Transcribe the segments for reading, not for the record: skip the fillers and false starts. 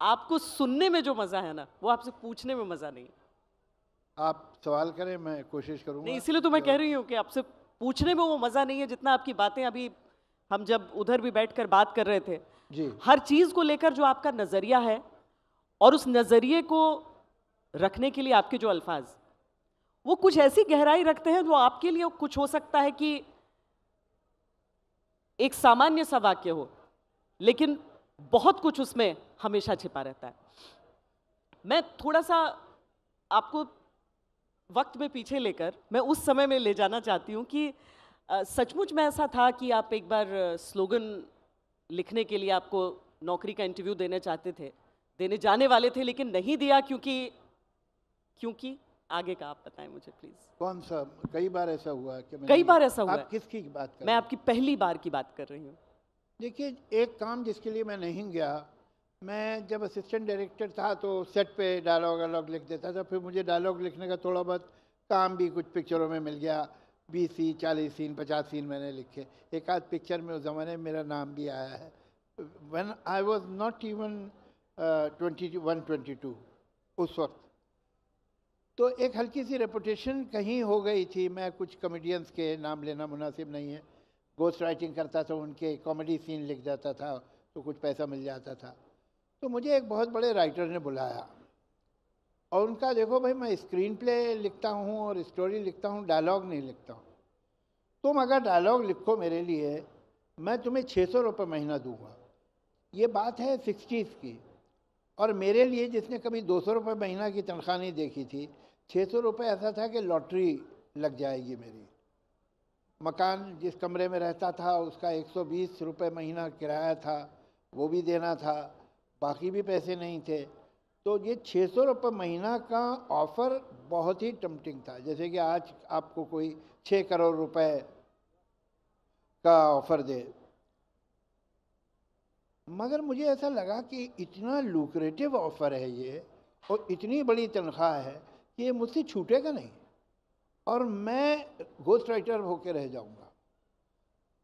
आपको सुनने में जो मजा है ना, वो आपसे पूछने में मजा नहीं। आप सवाल करें, मैं कोशिश करूंगा। नहीं, इसीलिए तो मैं कह रही हूँ कि आपसे पूछने में वो मजा नहीं है जितना आपकी बातें अभी हम जब उधर भी बैठकर बात कर रहे थे। जी हर चीज को लेकर जो आपका नजरिया है और उस नजरिए को रखने के लिए आपके जो अल्फाज, वो कुछ ऐसी गहराई रखते हैं जो आपके लिए कुछ हो सकता है कि एक सामान्य सा वाक्य हो, लेकिन बहुत कुछ उसमें हमेशा छिपा रहता है। मैं थोड़ा सा आपको वक्त में पीछे लेकर मैं उस समय में ले जाना चाहती हूँ कि सचमुच में ऐसा था कि आप एक बार स्लोगन लिखने के लिए आपको नौकरी का इंटरव्यू देने चाहते थे, देने जाने वाले थे, लेकिन नहीं दिया क्योंकि आगे का आप बताएं मुझे प्लीज। कौन सा? कई बार ऐसा हुआ है कि कई बार ऐसा हुआ है। आप किसकी बात कर मैं रहे हैं? आपकी पहली बार की बात कर रही हूँ। देखिए, एक काम जिसके लिए मैं नहीं गया, मैं जब असिस्टेंट डायरेक्टर था तो सेट पे डायलॉग वालॉग लिख देता था। फिर मुझे डायलॉग लिखने का थोड़ा बहुत काम भी कुछ पिक्चरों में मिल गया। 20 सीन, 40 सीन, 50 सीन मैंने लिखे। एक आध पिक्चर में उस ज़माने में मेरा नाम भी आया है। When I was not even 21-22 उस वक्त। तो एक हल्की सी रेपुटेशन कहीं हो गई थी। मैं कुछ कॉमेडियंस के नाम लेना मुनासिब नहीं है, गोस्ट राइटिंग करता था, उनके कॉमेडी सीन लिख देता था तो कुछ पैसा मिल जाता था। तो मुझे एक बहुत बड़े राइटर ने बुलाया और उनका, देखो भाई, मैं स्क्रीन प्ले लिखता हूँ और स्टोरी लिखता हूँ, डायलॉग नहीं लिखता हूँ। तुम अगर डायलॉग लिखो मेरे लिए, मैं तुम्हें 600 रुपये महीना दूंगा। ये बात है 60s की। और मेरे लिए, जिसने कभी 200 रुपये महीना की तनख्वाह नहीं देखी थी, 600 रुपये ऐसा था कि लॉटरी लग जाएगी मेरी। मकान जिस कमरे में रहता था उसका 120 रुपये महीना किराया था, वो भी देना था, बाकी भी पैसे नहीं थे। तो ये 600 रुपये महीना का ऑफ़र बहुत ही टम्पटिंग था। जैसे कि आज आपको कोई 6 करोड़ रुपए का ऑफ़र दे। मगर मुझे ऐसा लगा कि इतना लुक्रेटिव ऑफ़र है ये और इतनी बड़ी तनख्वाह है कि ये मुझसे छूटेगा नहीं और मैं घोस्ट राइटर होकर रह जाऊंगा।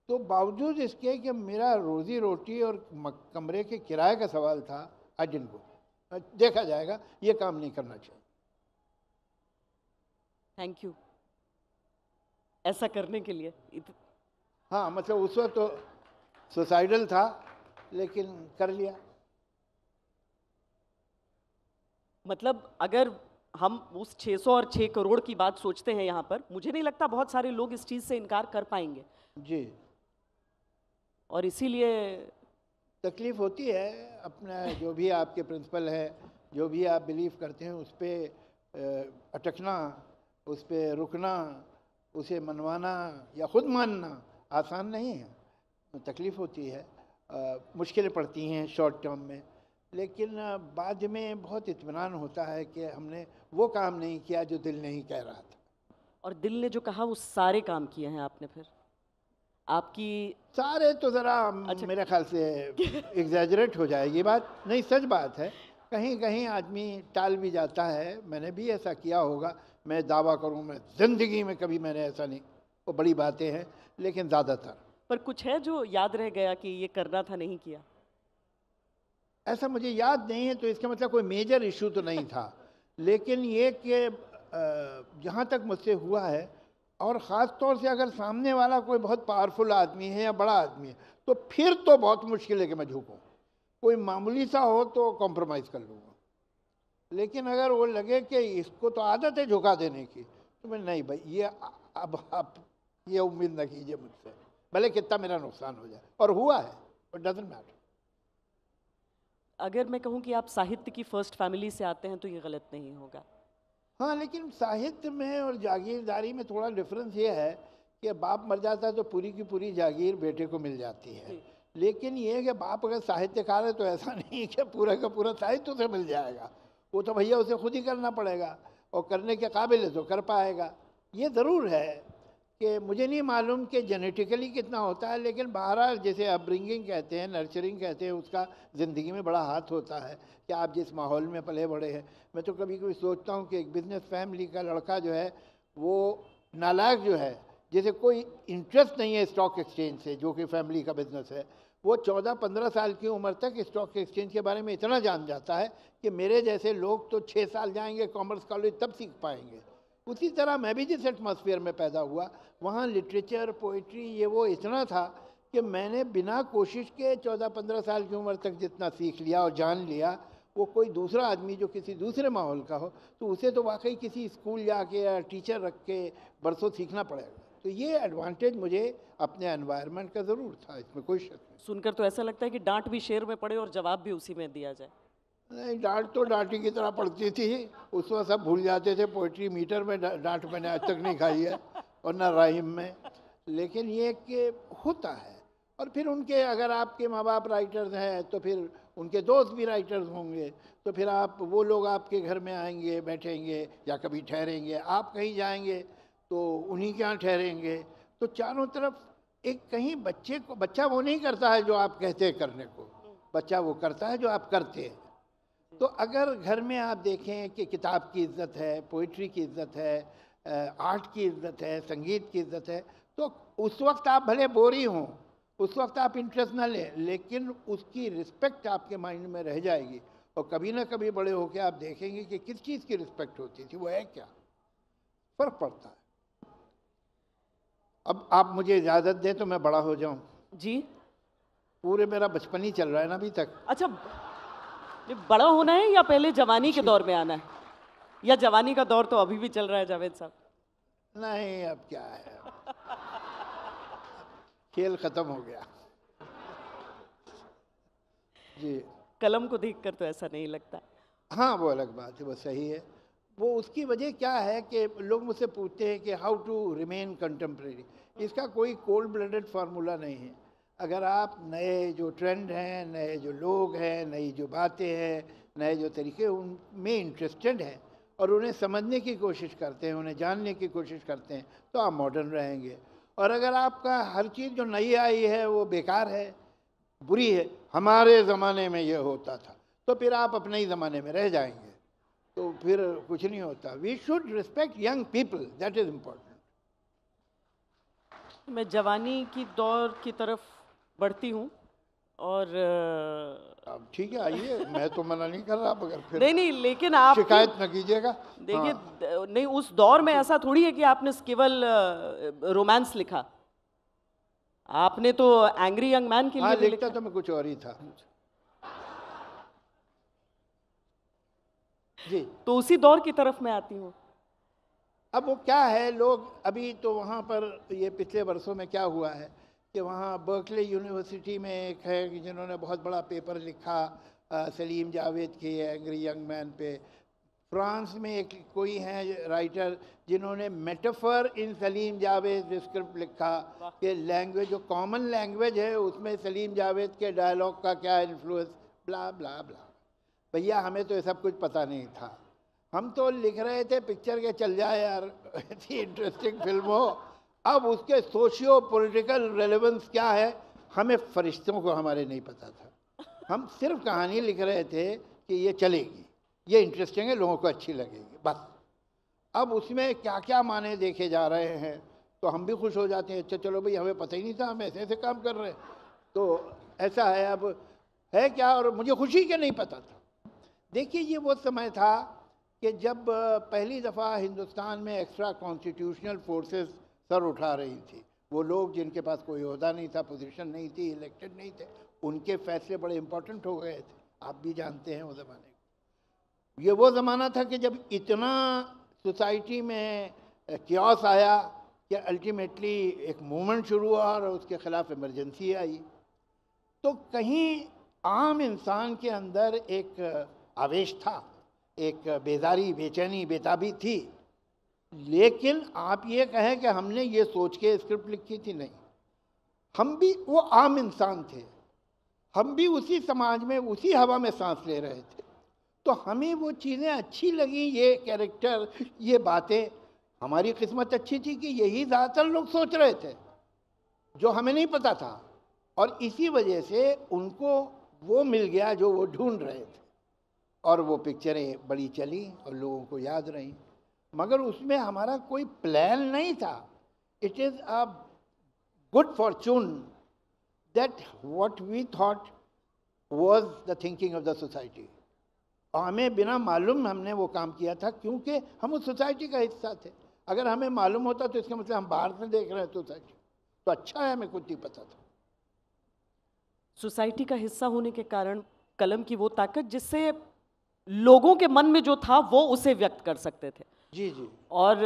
तो बावजूद इसके कि मेरा रोज़ी रोटी और कमरे के किराए का सवाल था, आई डिडंट गो। देखा जाएगा, ये काम नहीं करना चाहिए। थैंक यू ऐसा करने के लिए। हाँ, मतलब उस वक्त तो सुसाइडल था, लेकिन कर लिया। मतलब अगर हम उस 600 और 6 करोड़ की बात सोचते हैं यहाँ पर, मुझे नहीं लगता बहुत सारे लोग इस चीज़ से इनकार कर पाएंगे। जी, और इसीलिए तकलीफ़ होती है। अपना जो भी आपके प्रिंसिपल है, जो भी आप बिलीव करते हैं, उस पर अटकना, उस पर रुकना, उसे मनवाना या ख़ुद मानना आसान नहीं है। तकलीफ़ होती है, मुश्किलें पड़ती हैं शॉर्ट टर्म में, लेकिन बाद में बहुत इत्मीनान होता है कि हमने वो काम नहीं किया जो दिल नहीं कह रहा था। और दिल ने जो कहा वो सारे काम किए हैं आपने। फिर आपकी सारे तो ज़रा अच्छा मेरे ख्याल से एग्जैजरेट हो जाएगी बात। नहीं, सच बात है। कहीं कहीं आदमी टाल भी जाता है। मैंने भी ऐसा किया होगा, मैं दावा करूं, मैं ज़िंदगी में कभी मैंने ऐसा नहीं। वो बड़ी बातें हैं, लेकिन ज़्यादातर पर कुछ है जो याद रह गया कि ये करना था नहीं किया? ऐसा मुझे याद नहीं है। तो इसका मतलब कोई मेजर इशू तो नहीं था, लेकिन ये कि जहाँ तक मुझसे हुआ है, और ख़ास तौर से अगर सामने वाला कोई बहुत पावरफुल आदमी है या बड़ा आदमी है, तो फिर तो बहुत मुश्किल है कि मैं झुकूँ। कोई मामूली सा हो तो कॉम्प्रोमाइज़ कर लूँगा, लेकिन अगर वो लगे कि इसको तो आदत है झुका देने की, तो मैं नहीं भाई, ये अब आप ये उम्मीद न कीजिए मुझसे, भले कितना मेरा नुकसान हो जाए। और हुआ है, इट डजंट मैटर। अगर मैं कहूँ कि आप साहित्य की फर्स्ट फैमिली से आते हैं तो ये गलत नहीं होगा। हाँ, लेकिन साहित्य में और जागीरदारी में थोड़ा डिफरेंस ये है कि बाप मर जाता है तो पूरी की पूरी जागीर बेटे को मिल जाती है। लेकिन ये है कि बाप अगर साहित्यकार है तो ऐसा नहीं कि पूरा का पूरा साहित्य उसे मिल जाएगा। वो तो भैया उसे खुद ही करना पड़ेगा, और करने के काबिल है तो कर पाएगा। ये ज़रूर है कि मुझे नहीं मालूम कि जेनेटिकली कितना होता है, लेकिन बहरहाल जैसे अपब्रिंगिंग कहते हैं, नर्चरिंग कहते हैं, उसका ज़िंदगी में बड़ा हाथ होता है कि आप जिस माहौल में पले बड़े हैं। मैं तो कभी कभी सोचता हूँ कि एक बिज़नेस फैमिली का लड़का जो है, वो नालायक जो है, जैसे कोई इंटरेस्ट नहीं है स्टॉक एक्सचेंज से, जो कि फैमिली का बिजनेस है, वो 14-15 साल की उम्र तक स्टॉक एक्सचेंज के बारे में इतना जान जाता है कि मेरे जैसे लोग तो 6 साल जाएंगे कॉमर्स कॉलेज तब सीख पाएंगे। उसी तरह मैं भी जिस एटमॉस्फेयर में पैदा हुआ वहाँ लिटरेचर, पोइट्री, ये वो इतना था कि मैंने बिना कोशिश के 14-15 साल की उम्र तक जितना सीख लिया और जान लिया, वो कोई दूसरा आदमी जो किसी दूसरे माहौल का हो तो उसे तो वाकई किसी स्कूल जाके या टीचर रख के बरसों सीखना पड़ेगा। तो ये एडवांटेज मुझे अपने एनवायरनमेंट का ज़रूर था, इसमें कोई शक नहीं। सुनकर तो ऐसा लगता है कि डांट भी शेर में पड़े और जवाब भी उसी में दिया जाए। नहीं, डांट तो डांटी की तरह पड़ती थी, उस वक्त सब भूल जाते थे। पोइट्री मीटर में डांट मैंने आज तक नहीं खाई है और ना राइम में, लेकिन ये कि होता है। और फिर उनके अगर आपके माँ बाप राइटर्स हैं तो फिर उनके दोस्त भी राइटर्स होंगे, तो फिर आप वो लोग आपके घर में आएंगे, बैठेंगे या कभी ठहरेंगे, आप कहीं जाएंगे तो उन्हीं के यहाँ ठहरेंगे। तो चारों तरफ एक कहीं बच्चा वो नहीं करता है जो आप कहते हैं करने को, बच्चा वो करता है जो आप करते हैं। तो अगर घर में आप देखें कि किताब की इज़्ज़त है, पोइट्री की इज़्ज़त है, आर्ट की इज़्ज़त है, संगीत की इज़्ज़त है, तो उस वक्त आप भले बोरी हों, उस वक्त आप इंटरेस्ट ना लें, लेकिन उसकी रिस्पेक्ट आपके माइंड में रह जाएगी। और कभी ना कभी बड़े होकर आप देखेंगे कि किस चीज़ की रिस्पेक्ट होती थी, वो है क्या, फ़र्क पड़ता है। अब आप मुझे इजाज़त दें तो मैं बड़ा हो जाऊं। जी, पूरे मेरा बचपन ही चल रहा है ना अभी तक। अच्छा, ये बड़ा होना है या पहले जवानी के दौर में आना है, या जवानी का दौर तो अभी भी चल रहा है जावेद साहब? नहीं, अब क्या है, खेल खत्म हो गया। जी, कलम को देखकर तो ऐसा नहीं लगता। हाँ, वो अलग बात है, वो सही है। वो उसकी वजह क्या है कि लोग मुझसे पूछते हैं कि हाउ टू रिमेन कंटेम्प्रेरी। इसका कोई कोल्ड ब्लडेड फार्मूला नहीं है। अगर आप नए जो ट्रेंड हैं, नए जो लोग हैं, नई जो बातें हैं, नए जो तरीके, उनमें इंटरेस्टेड हैं और उन्हें समझने की कोशिश करते हैं, उन्हें जानने की कोशिश करते हैं, तो आप मॉडर्न रहेंगे। और अगर आपका हर चीज़ जो नई आई है वो बेकार है, बुरी है, हमारे ज़माने में ये होता था, तो फिर आप अपने ही ज़माने में रह जाएंगे, तो फिर कुछ नहीं होता। We should respect young people, that is important. मैं जवानी की दौर की तरफ बढ़ती हूँ और अब ठीक है, आइए, मैं तो मना नहीं कर रहा, मगर फिर नहीं नहीं, लेकिन आप शिकायत न कीजिएगा। देखिए, हाँ। नहीं, उस दौर में ऐसा थोड़ी है कि आपने केवल रोमांस लिखा, आपने तो एंग्री यंग मैन के लिए हाँ, भी लिखता लिखा। तो मैं कुछ और ही था। जी, तो उसी दौर की तरफ मैं आती हूँ। अब वो क्या है, लोग अभी तो वहाँ पर, ये पिछले वर्षों में क्या हुआ है कि वहाँ बर्कले यूनिवर्सिटी में एक है कि जिन्होंने बहुत बड़ा पेपर लिखा सलीम जावेद के एंग्री यंग मैन पे। फ्रांस में एक कोई है राइटर जिन्होंने मेटाफर इन सलीम जावेद स्क्रिप्ट लिखा कि लैंग्वेज, जो कॉमन लैंग्वेज है, उसमें सलीम जावेद के डायलॉग का क्या इन्फ्लुएंस, ब्ला ब्ला ब्ला। भैया, हमें तो ये सब कुछ पता नहीं था, हम तो लिख रहे थे पिक्चर के चल जाए यार, ऐसी इंटरेस्टिंग फिल्म हो। अब उसके सोशियो पॉलिटिकल रेलेवेंस क्या है, हमें फरिश्तों को हमारे नहीं पता था। हम सिर्फ कहानी लिख रहे थे कि ये चलेगी, ये इंटरेस्टिंग है, लोगों को अच्छी लगेगी, बस। अब उसमें क्या क्या माने देखे जा रहे हैं तो हम भी खुश हो जाते हैं, अच्छा चलो भाई, हमें पता ही नहीं था, हम ऐसे ऐसे काम कर रहे हैं। तो ऐसा है, अब है क्या, और मुझे खुशी के नहीं पता था। देखिए, ये वो समय था कि जब पहली दफ़ा हिंदुस्तान में एक्स्ट्रा कॉन्स्टिट्यूशनल फोर्सेस सर उठा रही थी। वो लोग जिनके पास कोई ओहदा नहीं था, पोजीशन नहीं थी, इलेक्टेड नहीं थे, उनके फैसले बड़े इंपॉर्टेंट हो गए थे। आप भी जानते हैं वो ज़माने को। ये वो ज़माना था कि जब इतना सोसाइटी में क्यास आया कि अल्टीमेटली एक मूवमेंट शुरू हुआ और उसके ख़िलाफ़ इमरजेंसी आई। तो कहीं आम इंसान के अंदर एक आवेश था, एक बेजारी, बेचैनी, बेताबी थी। लेकिन आप ये कहें कि हमने ये सोच के स्क्रिप्ट लिखी थी, नहीं। हम भी वो आम इंसान थे, हम भी उसी समाज में, उसी हवा में सांस ले रहे थे। तो हमें वो चीज़ें अच्छी लगी, ये कैरेक्टर, ये बातें। हमारी किस्मत अच्छी थी कि यही ज़्यादातर लोग सोच रहे थे, जो हमें नहीं पता था, और इसी वजह से उनको वो मिल गया जो वो ढूंढ रहे थे, और वो पिक्चरें बड़ी चली और लोगों को याद रहीं। मगर उसमें हमारा कोई प्लान नहीं था। It is a good Fortune that what we thought was the thinking of the society. और हमें बिना मालूम हमने वो काम किया था, क्योंकि हम उस सोसाइटी का हिस्सा थे. अगर हमें मालूम होता तो इसका मतलब हम बाहर से देख रहे हैं सोसाइटी, तो अच्छा है हमें कुछ नहीं पता था. सोसाइटी का हिस्सा होने के कारण कलम की वो ताकत जिससे लोगों के मन में जो था वो उसे व्यक्त कर सकते थे. जी जी. और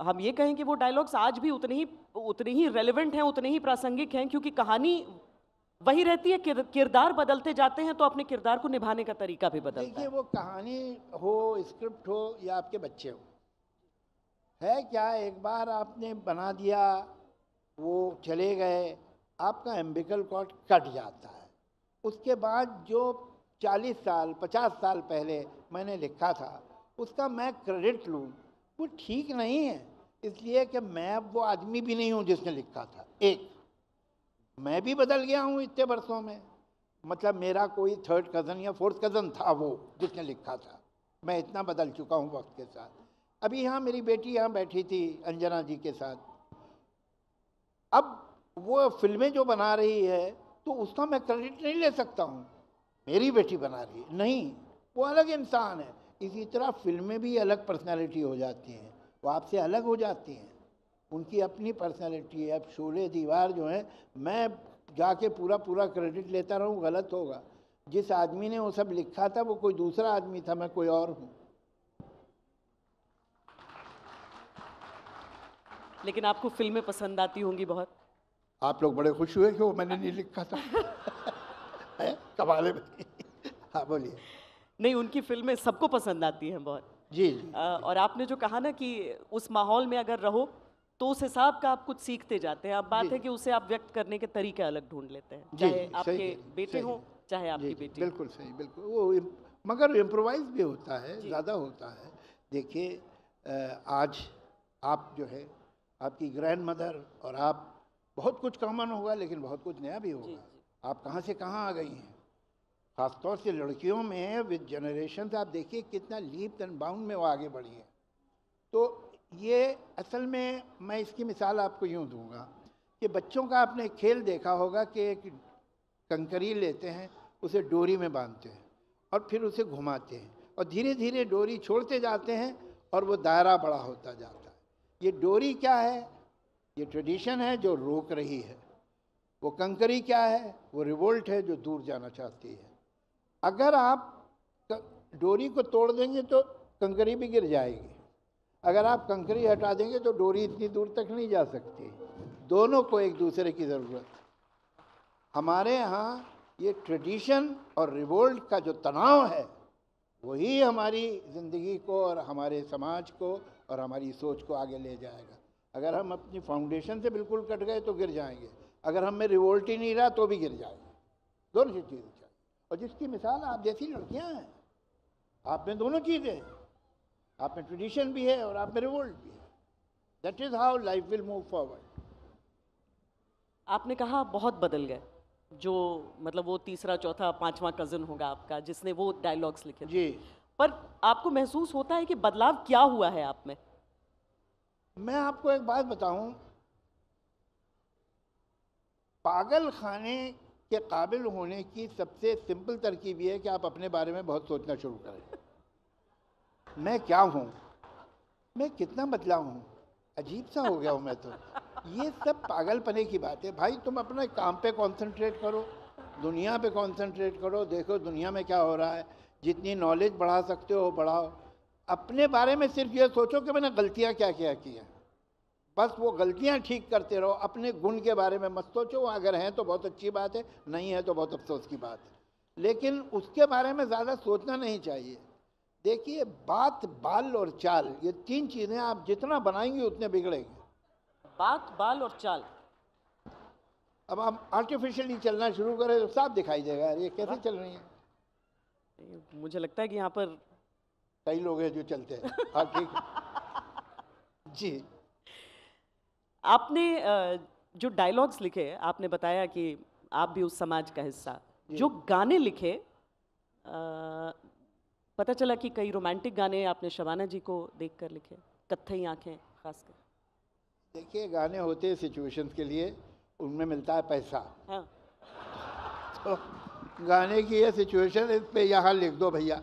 हम ये कहें कि वो डायलॉग्स आज भी उतने ही रेलेवेंट हैं, उतने ही प्रासंगिक हैं, क्योंकि कहानी वही रहती है, किरदार बदलते जाते हैं तो अपने किरदार को निभाने का तरीका भी बदलता देखिए है. वो कहानी हो, स्क्रिप्ट हो या आपके बच्चे हो, है क्या, एक बार आपने बना दिया, वो चले गए, आपका एम्बिकल कॉर्ड कट जाता है. उसके बाद जो 40 साल 50 साल पहले मैंने लिखा था उसका मैं क्रेडिट लूँ, वो ठीक नहीं है. इसलिए कि मैं वो आदमी भी नहीं हूँ जिसने लिखा था. एक मैं भी बदल गया हूँ इतने वर्षों में. मतलब मेरा कोई थर्ड कज़न या फोर्थ कज़न था वो जिसने लिखा था. मैं इतना बदल चुका हूँ वक्त के साथ. अभी यहाँ मेरी बेटी यहाँ बैठी थी अंजना जी के साथ. अब वो फिल्में जो बना रही है तो उसका मैं क्रेडिट नहीं ले सकता हूँ. मेरी बेटी बना रही है, नहीं, वो अलग इंसान है. इसी तरह फिल्में भी अलग पर्सनालिटी हो जाती हैं, वो आपसे अलग हो जाती हैं, उनकी अपनी पर्सनालिटी है. अब शोले दीवार जो है, मैं जाके पूरा क्रेडिट लेता रहूँ, गलत होगा. जिस आदमी ने वो सब लिखा था वो कोई दूसरा आदमी था, मैं कोई और हूँ. लेकिन आपको फिल्में पसंद आती होंगी बहुत. आप लोग बड़े खुश हुए कि वो मैंने नहीं लिखा था. कमाल है. हाँ बोलिए. नहीं, उनकी फिल्में सबको पसंद आती हैं बहुत. जी जी. और आपने जो कहा ना कि उस माहौल में अगर रहो तो उस हिसाब का आप कुछ सीखते जाते हैं. अब बात है कि उसे आप व्यक्त करने के तरीके अलग ढूंढ लेते हैं, चाहे आपके बेटे हों चाहे आपकी बेटी. बिल्कुल सही, बिल्कुल. वो मगर इम्प्रोवाइज भी होता है, ज़्यादा होता है. देखिए आज आप जो है, आपकी ग्रैंड मदर और आप, बहुत कुछ कॉमन होगा लेकिन बहुत कुछ नया भी होगा. आप कहाँ से कहाँ आ गई हैं. खासतौर से लड़कियों में विद जनरेशन आप देखिए कितना लीप एंड बाउंड में वो आगे बढ़ी है. तो ये असल में मैं इसकी मिसाल आपको यूँ दूंगा कि बच्चों का आपने खेल देखा होगा कि एक कंकरी लेते हैं, उसे डोरी में बांधते हैं और फिर उसे घुमाते हैं और धीरे धीरे डोरी छोड़ते जाते हैं और वो दायरा बड़ा होता जाता है. ये डोरी क्या है, ये ट्रेडिशन है जो रोक रही है. वो कंकरी क्या है, वो रिवोल्ट है जो दूर जाना चाहती है. अगर आप डोरी को तोड़ देंगे तो कंकरी भी गिर जाएगी. अगर आप कंकरी हटा देंगे तो डोरी इतनी दूर तक नहीं जा सकती. दोनों को एक दूसरे की ज़रूरत है. हमारे यहाँ ये ट्रेडिशन और रिवोल्ट का जो तनाव है वही हमारी ज़िंदगी को और हमारे समाज को और हमारी सोच को आगे ले जाएगा. अगर हम अपनी फाउंडेशन से बिल्कुल कट गए तो गिर जाएंगे. अगर हम में रिवोल्ट ही नहीं रहा तो भी गिर जाएंगे. दोनों चीज़ें चाहिए. और जिसकी मिसाल आप जैसी लड़कियां हैं, आप में दोनों चीज़ें हैं. आप में ट्रेडिशन भी है और आप में रिवोल्ट भी है. That is how life will move forward. आपने कहा बहुत बदल गए. जो मतलब वो तीसरा चौथा पांचवा कज़न होगा आपका जिसने वो डायलॉग्स लिखे थे. जी. पर आपको महसूस होता है कि बदलाव क्या हुआ है आप में? मैं आपको एक बात बताऊं, पागल खाने के काबिल होने की सबसे सिंपल तरकीब ये है कि आप अपने बारे में बहुत सोचना शुरू करें. मैं क्या हूँ, मैं कितना बदला हूँ, अजीब सा हो गया हूँ मैं तो. ये सब पागलपने की बात है. भाई तुम अपने काम पे कंसंट्रेट करो, दुनिया पे कंसंट्रेट करो, देखो दुनिया में क्या हो रहा है. जितनी नॉलेज बढ़ा सकते हो बढ़ाओ. अपने बारे में सिर्फ ये सोचो कि मैंने गलतियाँ क्या क्या की हैं, बस वो गलतियाँ ठीक करते रहो. अपने गुण के बारे में मत सोचो. अगर हैं तो बहुत अच्छी बात है, नहीं है तो बहुत अफसोस की बात है, लेकिन उसके बारे में ज़्यादा सोचना नहीं चाहिए. देखिए बात, बाल और चाल, ये तीन चीज़ें आप जितना बनाएंगे उतने बिगड़ेंगे. बात, बाल और चाल. अब आप आर्टिफिशियली चलना शुरू करें तो साफ दिखाई देगा यार ये कैसे चल रही है. मुझे लगता है कि यहाँ पर कई लोग हैं जो चलते हैं. हाँ ठीक. जी. आपने जो डायलॉग्स लिखे, आपने बताया कि आप भी उस समाज का हिस्सा. जो गाने लिखे, पता चला कि कई रोमांटिक गाने आपने शबाना जी को देखकर लिखे, कत्थई आंखें खासकर. देखिए गाने होते हैं सिचुएशंस के लिए, उनमें मिलता है पैसा. हाँ. तो गाने की ये सिचुएशन, इस पे यहाँ लिख दो भैया,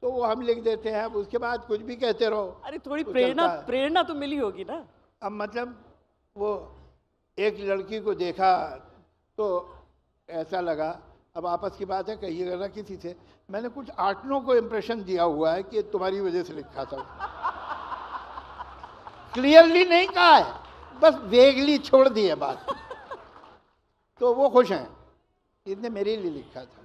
तो वो हम लिख देते हैं। अब उसके बाद कुछ भी कहते रहो। अरे थोड़ी वो प्रेरणा चलता है। प्रेरणा तो मिली होगी ना। अब मतलब वो एक लड़की को देखा तो ऐसा लगा, अब आपस की बात है, कहिएगा ना किसी से, मैंने कुछ 8-9 को इम्प्रेशन दिया हुआ है कि तुम्हारी वजह से लिखा था। क्लियरली नहीं कहा है, बस वेगली छोड़ दी है बात। तो वो खुश हैं, इसने मेरे लिए लिखा था।